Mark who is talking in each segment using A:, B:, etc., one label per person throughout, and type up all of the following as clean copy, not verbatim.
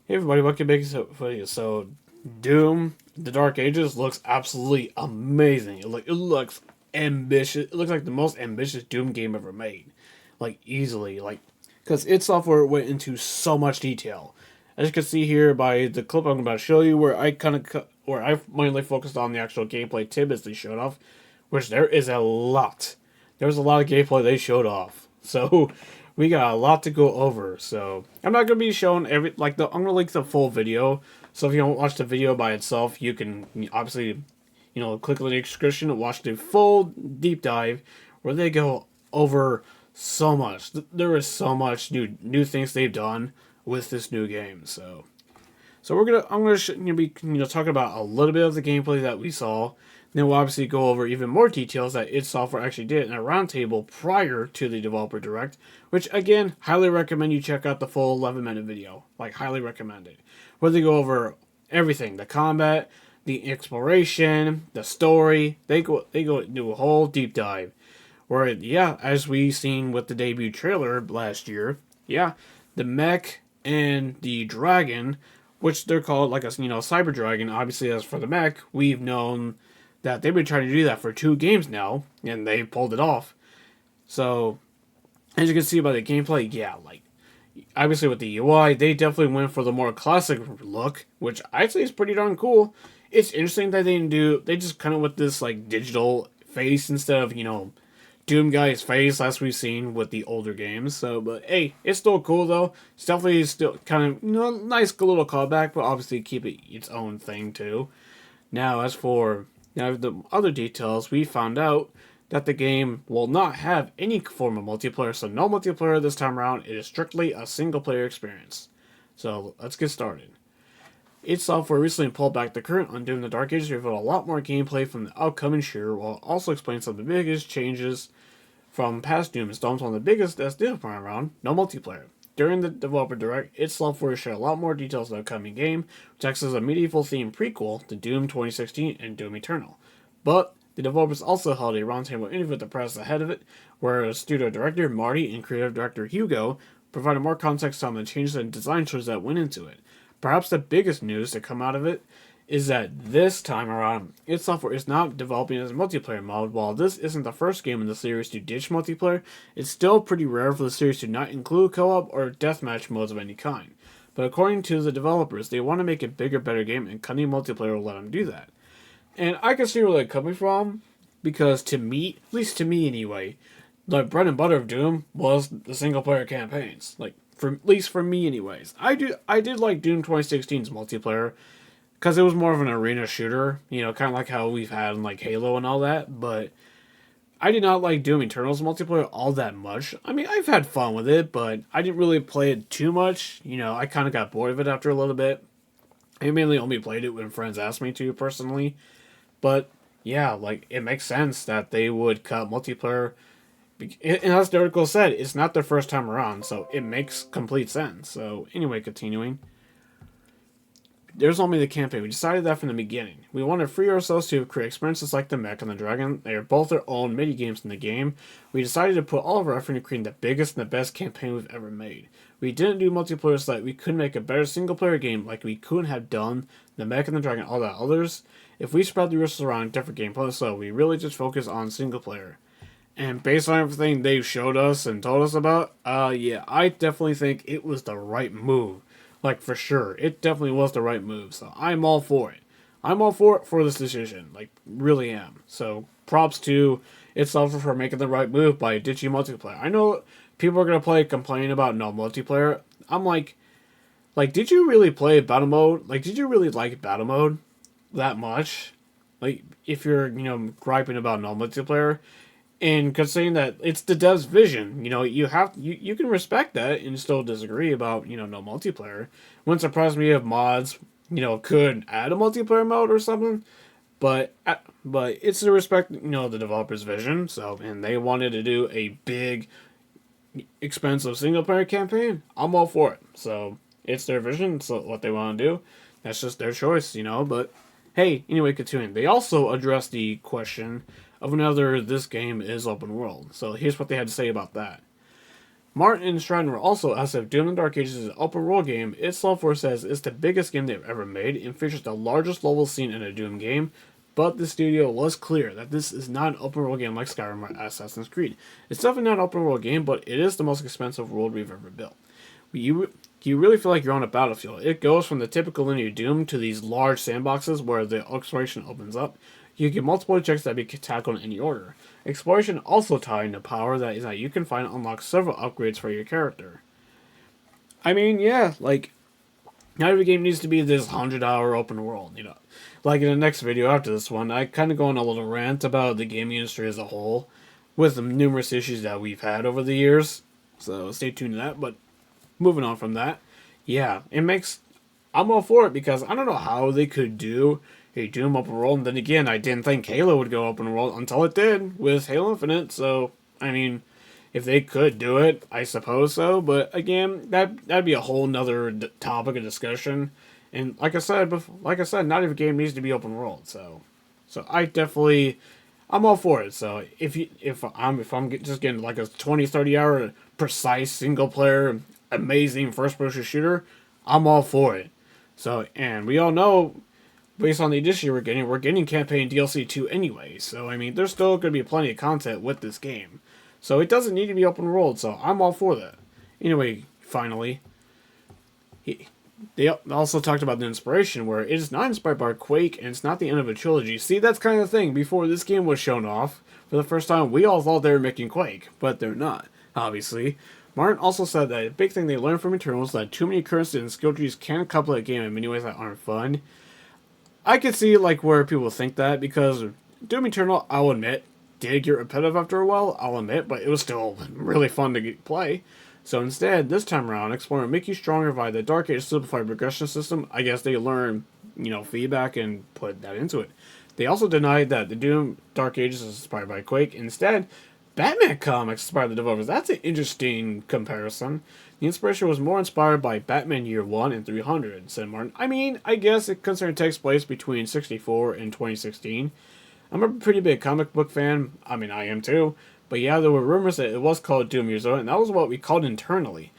A: Hey everybody, welcome back So, Doom: The Dark Ages looks absolutely amazing. It looks ambitious. It looks like the most ambitious Doom game ever made, like easily, because its software went into so much detail. As you can see here by the clip I'm about to show you, where I mainly focused on the actual gameplay tidbits they showed off, which there is a lot. There's a lot of gameplay they showed off. So we got a lot to go over. So I'm not gonna be showing I'm gonna link the full video. So if you don't watch the video by itself, you can obviously, click on the description and watch the full deep dive where they go over so much. There is so much new things they've done with this new game. So I'm gonna be talking about a little bit of the gameplay that we saw. Then we'll obviously go over even more details that id Software actually did in a roundtable prior to the developer direct, which again, highly recommend you check out the full 11-minute video. Like highly recommend it. Where they go over everything, the combat, the exploration, the story. They go do a whole deep dive. Where as we seen with the debut trailer last year, the mech and the dragon, which they're called like a cyber dragon. Obviously, as for the mech, we've known that they've been trying to do that for 2 games now, and they pulled it off. So, as you can see by the gameplay, obviously with the UI, they definitely went for the more classic look, which I'd say is pretty darn cool. It's interesting that they just kind of with this like digital face instead of Doom guy's face, as we've seen with the older games. So, but hey, it's still cool though. It's definitely still kind of nice little callback, but obviously keep it its own thing too. Now, the other details, we found out that the game will not have any form of multiplayer, so no multiplayer this time around. It is strictly a single player experience. So let's get started. id Software recently pulled back the current on Doom: The Dark Ages to reveal a lot more gameplay from the upcoming shooter, while also explaining some of the biggest changes from past Doom installments. One of the biggest that's this time around, no multiplayer. During the developer direct, id Software shared a lot more details of the upcoming game, which acts as a medieval themed prequel to Doom 2016 and Doom Eternal. But the developers also held a roundtable interview with the press ahead of it, where studio director Marty and creative director Hugo provided more context on the changes and design choices that went into it. Perhaps the biggest news to come out of it is that this time around, id Software is not developing as a multiplayer mode. While this isn't the first game in the series to ditch multiplayer, it's still pretty rare for the series to not include co-op or deathmatch modes of any kind. But according to the developers, they want to make a bigger, better game, and cutting multiplayer will let them do that. And I can see where they're coming from, because to me, at least to me anyway, the bread and butter of Doom was the single player campaigns. Like for at least for me anyways. I did like Doom 2016's multiplayer because it was more of an arena shooter, kind of like how we've had in like Halo and all that, but I did not like Doom Eternal's multiplayer all that much. I mean, I've had fun with it, but I didn't really play it too much. I kind of got bored of it after a little bit. I mainly only played it when friends asked me to, personally. But yeah, like it makes sense that they would cut multiplayer. And as the article said, it's not their first time around, so it makes complete sense. So anyway, continuing. There's only the campaign. We decided that from the beginning. We want to free ourselves to create experiences like the Mech and the Dragon. They are both their own mini games in the game. We decided to put all of our effort into creating the biggest and the best campaign we've ever made. We didn't do multiplayer so that we couldn't make a better single player game like we couldn't have done the Mech and the Dragon, all that others. If we spread the risks around different gameplay, so we really just focus on single player. And based on everything they've showed us and told us about, I definitely think it was the right move. Like, for sure. It definitely was the right move. So, I'm all for it. I'm all for it for this decision. Like, really am. So, props to id Software for making the right move by ditching multiplayer. I know people are going to complain about no multiplayer. I'm like, did you really play battle mode? Like, did you really like battle mode that much? Like, if you're, griping about no multiplayer, and considering that it's the dev's vision, you can respect that and still disagree about no multiplayer. Wouldn't surprise me if mods could add a multiplayer mode or something. But it's to respect the developer's vision. So and they wanted to do a big, expensive single player campaign. I'm all for it. So it's their vision. So what they want to do, that's just their choice. But hey, anyway, continuing. They also addressed the question of whether this game is open world. So here's what they had to say about that. Martin and Stratton were also asked if Doom: The Dark Ages is an open world game. Id Software says it's the biggest game they've ever made and features the largest level scene in a Doom game, but the studio was clear that this is not an open world game like Skyrim or Assassin's Creed. It's definitely not an open world game, but it is the most expensive world we've ever built. You really feel like you're on a battlefield. It goes from the typical linear Doom to these large sandboxes where the exploration opens up. You get multiple objectives that be tackled in any order. Exploration also tied into power that is that you can find and unlock several upgrades for your character. I mean, yeah, like, not every game needs to be this 100-hour open world, you know. Like in the next video after this one, I kind of go on a little rant about the gaming industry as a whole, with the numerous issues that we've had over the years. So stay tuned to that, but moving on from that, yeah, I'm all for it because I don't know how they could do a Doom open world. And then again, I didn't think Halo would go open world until it did with Halo Infinite. So, I mean, if they could do it, I suppose so. But again, that'd be a whole nother topic of discussion. And like I said, not every game needs to be open world. So I'm all for it. So if I'm just getting like a 20-30 hour precise single player amazing first person shooter, I'm all for it. So, and we all know, based on the edition we're getting campaign DLC 2 anyway. So, I mean, there's still going to be plenty of content with this game. So, it doesn't need to be open world. So, I'm all for that. Anyway, finally, they also talked about the inspiration, where it is not inspired by Quake and it's not the end of a trilogy. See, that's kind of the thing. Before this game was shown off, for the first time, we all thought they were making Quake, but they're not, obviously. Martin also said that a big thing they learned from Eternal is that too many currency and skill trees can couple a game in many ways that aren't fun. I could see like where people think that, because Doom Eternal, I'll admit, did get repetitive after a while, I'll admit, but it was still really fun to play. So instead, this time around, exploring Make You Stronger via the Dark Age simplified progression system, I guess they learned, feedback and put that into it. They also denied that the Doom Dark Ages is inspired by Quake. Instead, Batman comics inspired the developers. That's an interesting comparison. The inspiration was more inspired by Batman Year 1 and 300, said Martin. I mean, I guess it considering it takes place between 64 and 2016. I'm a pretty big comic book fan. I mean, I am too. But yeah, there were rumors that it was called Doom Year 0, and that was what we called internally.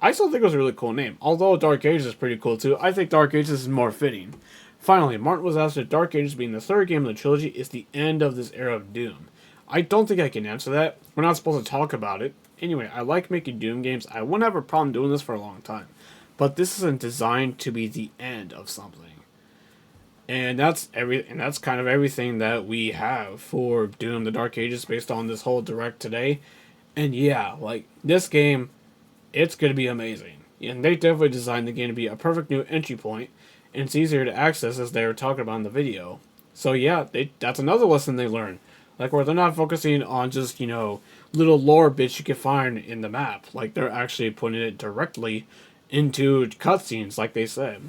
A: I still think it was a really cool name. Although Dark Ages is pretty cool too, I think Dark Ages is more fitting. Finally, Martin was asked if Dark Ages being the third game of the trilogy is the end of this era of Doom. I don't think I can answer that. We're not supposed to talk about it. Anyway, I like making Doom games. I wouldn't have a problem doing this for a long time. But this isn't designed to be the end of something. And that's kind of everything that we have for Doom: The Dark Ages based on this whole direct today. And yeah, like this game, it's gonna be amazing. And they definitely designed the game to be a perfect new entry point, and it's easier to access as they were talking about in the video. So yeah, that's another lesson they learned. Like where they're not focusing on just, little lore bits you can find in the map. Like they're actually putting it directly into cutscenes, like they said.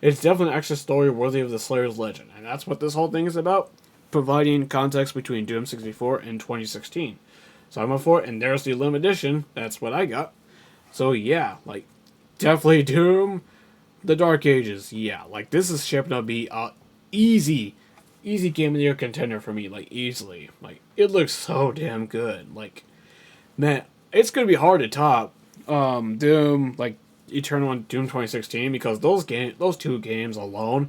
A: It's definitely an extra story worthy of the Slayer's legend, and that's what this whole thing is about, providing context between Doom 64 and 2016. So I'm up for it, and there's the limited edition, that's what I got. So yeah, like, definitely Doom, The Dark Ages, yeah, like, this is shaping up to be a easy Game of the Year contender for me, like, easily. Like, it looks so damn good, like, man, it's gonna be hard to top, Doom, like, Eternal and Doom 2016, because those two games alone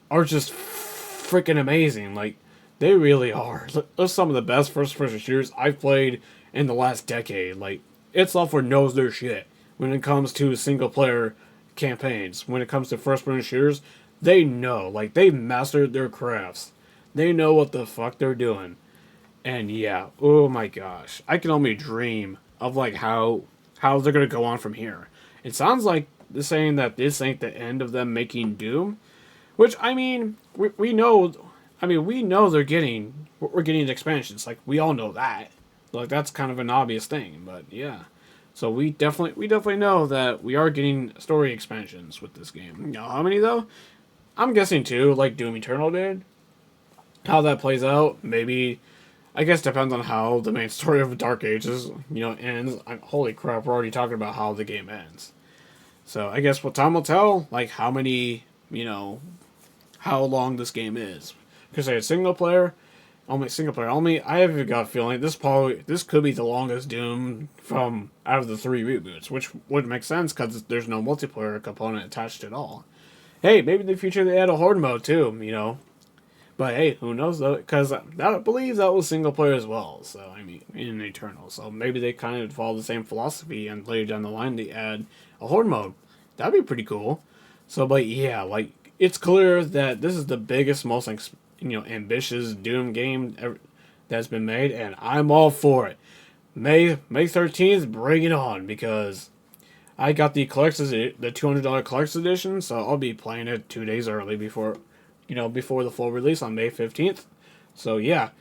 A: are just freaking amazing. Like, they really are. Those are some of the best first-person shooters I've played in the last decade. Like, id Software knows their shit when it comes to single-player campaigns. When it comes to first-person shooters, they know. Like, they've mastered their crafts. They know what the fuck they're doing. And yeah, oh my gosh. I can only dream of, like, how they're gonna go on from here. It sounds like they're saying that this ain't the end of them making Doom, which, I mean, we know. I mean, we know we're getting expansions. Like, we all know that. Like, that's kind of an obvious thing. But yeah, so we definitely know that we are getting story expansions with this game. You know how many though? I'm guessing 2, like Doom Eternal did. How that plays out, maybe. I guess depends on how the main story of Dark Ages, ends. Holy crap, we're already talking about how the game ends. So I guess what time will tell, like how many, how long this game is. Because it's single player, Only single player. Only I have a gut feeling this could be the longest Doom from out of the three reboots, which would make sense because there's no multiplayer component attached at all. Hey, maybe in the future they add a horde mode too, you know. But hey, who knows though? Because I believe that was single player as well. So I mean, in Eternal, so maybe they kind of follow the same philosophy, and later down the line they add a horde mode. That'd be pretty cool. So, but yeah, like it's clear that this is the biggest, most ambitious Doom game that's been made, and I'm all for it. May 13th, bring it on because I got the $200 collector's edition, so I'll be playing it 2 days early before the full release on May 15th. So yeah,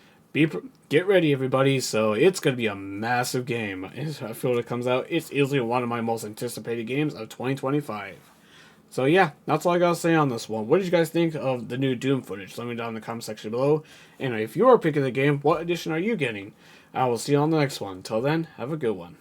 A: get ready everybody. So it's gonna be a massive game. I feel it comes out. It's easily one of my most anticipated games of 2025. So yeah, that's all I gotta say on this one. What did you guys think of the new Doom footage? Let me know in the comment section below. And if you are picking the game, what edition are you getting? I will see you on the next one. Till then, have a good one.